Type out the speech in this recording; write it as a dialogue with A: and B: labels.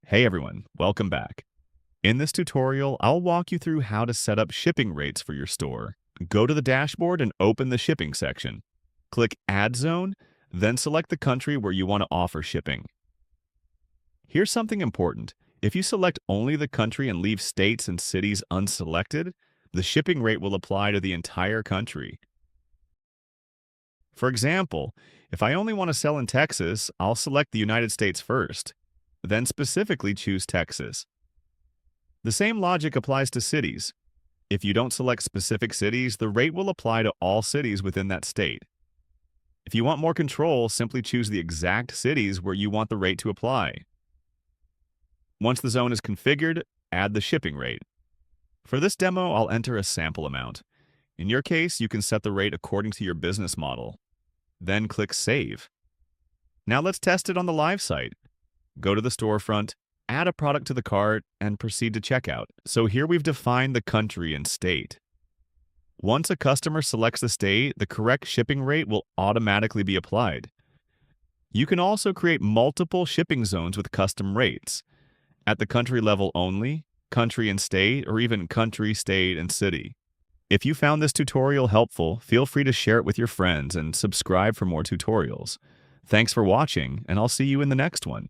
A: Hey everyone, welcome back. In this tutorial, I'll walk you through how to set up shipping rates for your store. Go to the dashboard and open the shipping section. Click Add Zone, then select the country where you want to offer shipping. Here's something important. If you select only the country and leave states and cities unselected, the shipping rate will apply to the entire country. For example, if I only want to sell in Texas, I'll select the United States first, then specifically choose Texas. The same logic applies to cities. If you don't select specific cities, the rate will apply to all cities within that state. If you want more control, simply choose the exact cities where you want the rate to apply. Once the zone is configured, add the shipping rate. For this demo, I'll enter a sample amount. In your case, you can set the rate according to your business model. Then click Save. Now let's test it on the live site. Go to the storefront, add a product to the cart, and proceed to checkout. So here we've defined the country and state. Once a customer selects the state, the correct shipping rate will automatically be applied. You can also create multiple shipping zones with custom rates. At the country level only, country and state, or even country, state, and city. If you found this tutorial helpful, feel free to share it with your friends and subscribe for more tutorials. Thanks for watching, and I'll see you in the next one.